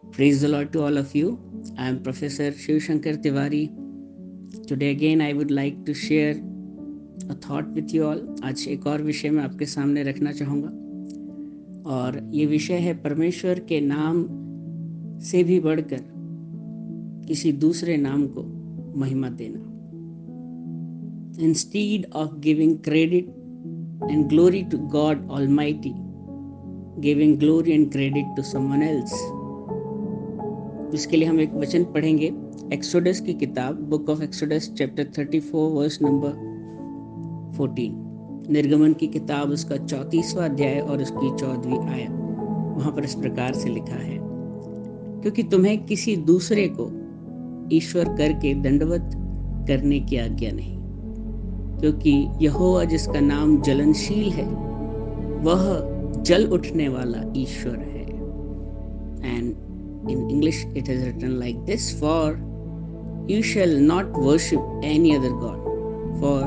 Praise the Lord to all of you. I am Professor Shiv Shankar Tiwari. Today again I would like to share a thought with you all. आज एक और विषय मैं आपके सामने रखना चाहूँगा और ये विषय है परमेश्वर के नाम से भी बढ़कर किसी दूसरे नाम को महिमा देना. Instead of giving credit and glory to God Almighty, giving glory and credit to someone else. इसके लिए हम एक वचन पढ़ेंगे एक्सोडस की किताब, book of Exodus chapter 34 verse number 14. निर्गमन की किताब उसका 34वां अध्याय और उसकी 14वीं आयत. वहां पर इस प्रकार से लिखा है, क्योंकि तुम्हें किसी दूसरे को ईश्वर करके दंडवत करने की आज्ञा नहीं, क्योंकि यहोवा जिसका नाम जलनशील है वह जल उठने वाला ईश्वर है. And in English it is written like this, for you shall not worship any other god, for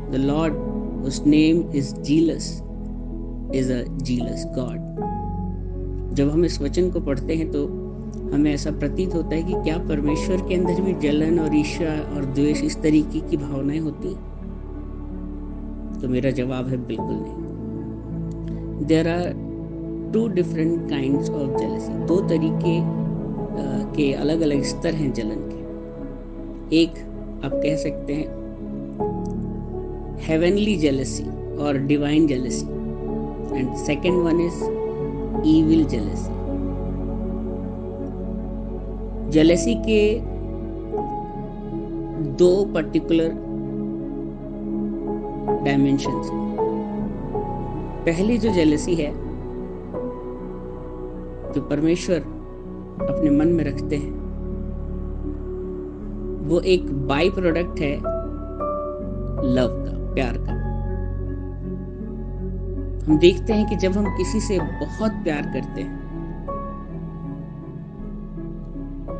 the Lord whose name is jealous is a jealous God. जब हम इस वचन को पढ़ते हैं तो हमें ऐसा प्रतीत होता है कि क्या परमेश्वर के अंदर भी जलन और ईर्ष्या और द्वेष इस तरीके की भावनाएं होती हैं? तो मेरा जवाब है बिल्कुल नहीं. There are two different kinds of jealousy. दो तरीके के अलग अलग स्तर हैं जलन के. एक आप कह सकते हैं हेवनली जेलसी और divine jealousy, and second one is evil jealousy. Jealousy के दो पर्टिकुलर डायमेंशंस. पहली जो जेलसी है जो परमेश्वर अपने मन में रखते हैं, वो एक बाई प्रोडक्ट है लव का, प्यार का. हम देखते हैं कि जब हम किसी से बहुत प्यार करते हैं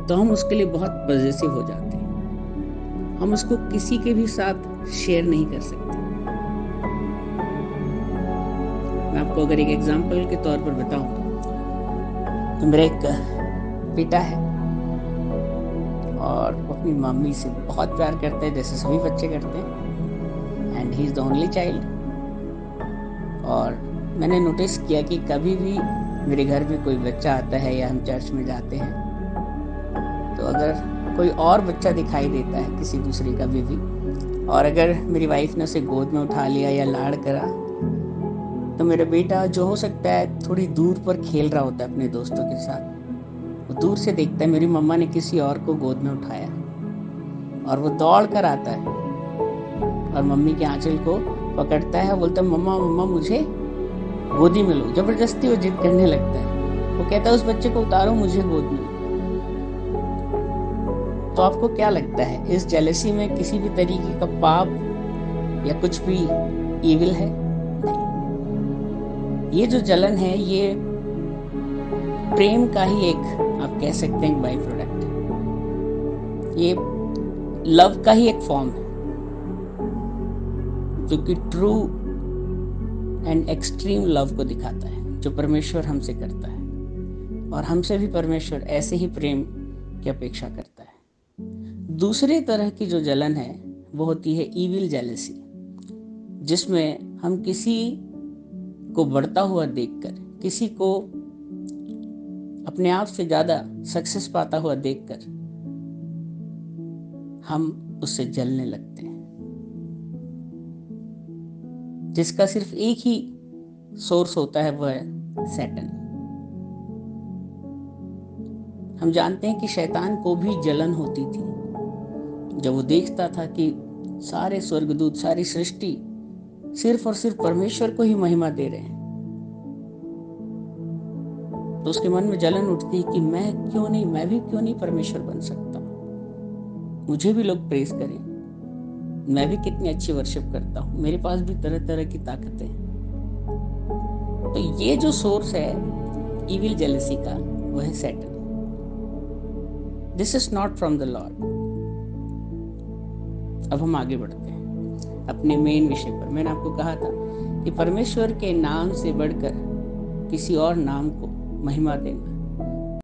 तो हम उसके लिए बहुत पॉजिटिव हो जाते हैं. हम उसको किसी के भी साथ शेयर नहीं कर सकते. मैं आपको अगर एक एग्जांपल के तौर पर बताऊं तो मेरा एक बेटा है और वो अपनी मम्मी से बहुत प्यार करता है, जैसे सभी बच्चे करते हैं. And he is the only child. और मैंने नोटिस किया कि कभी भी मेरे घर में कोई बच्चा आता है या हम चर्च में जाते हैं तो अगर कोई और बच्चा दिखाई देता है, किसी दूसरे का बेबी, और अगर मेरी वाइफ ने उसे गोद में उठा लिया या लाड़ करा, तो मेरा बेटा जो हो सकता है थोड़ी दूर पर खेल रहा होता है अपने दोस्तों के साथ, वो दूर से देखता है मेरी मम्मा ने किसी और को गोद में उठाया और वो दौड़ कर आता है और मम्मी के आंचल को पकड़ता है और बोलता है मम्मा मम्मा मुझे गोदी में लो. जबरदस्ती वो जिद करने लगता है. वो कहता है उस बच्चे को उतारो, मुझे गोद में लो. तो आपको क्या लगता है, इस जेलसी में किसी भी तरीके का पाप या कुछ भी ईविल है? ये जो जलन है ये प्रेम का ही एक, आप कह सकते हैं, बाई प्रोडक्ट है. ये लव का ही एक फॉर्म है जो कि ट्रू एंड एक्सट्रीम लव को दिखाता है, जो परमेश्वर हमसे करता है. और हमसे भी परमेश्वर ऐसे ही प्रेम की अपेक्षा करता है. दूसरे तरह की जो जलन है वो होती है ईविल जेलसी, जिसमें हम किसी को बढ़ता हुआ देखकर, किसी को अपने आप से ज्यादा सक्सेस पाता हुआ देखकर हम उससे जलने लगते हैं, जिसका सिर्फ एक ही सोर्स होता है, वह है सैटन. हम जानते हैं कि शैतान को भी जलन होती थी जब वो देखता था कि सारे स्वर्गदूत, सारी सृष्टि सिर्फ और सिर्फ परमेश्वर को ही महिमा दे रहे हैं. तो उसके मन में जलन उठती कि मैं भी क्यों नहीं परमेश्वर बन सकता. मुझे भी लोग प्रेज करें, मैं भी कितनी अच्छी वर्शिप करता हूं, मेरे पास भी तरह तरह की ताकतें हैं. तो ये जो सोर्स है ईविल जेलसी का, वह है Satan. This is not from the Lord. अब हम आगे बढ़ते हैं अपने मेन विषय पर. मैंने आपको कहा था कि परमेश्वर के नाम से बढ़कर किसी और नाम को महिमा देना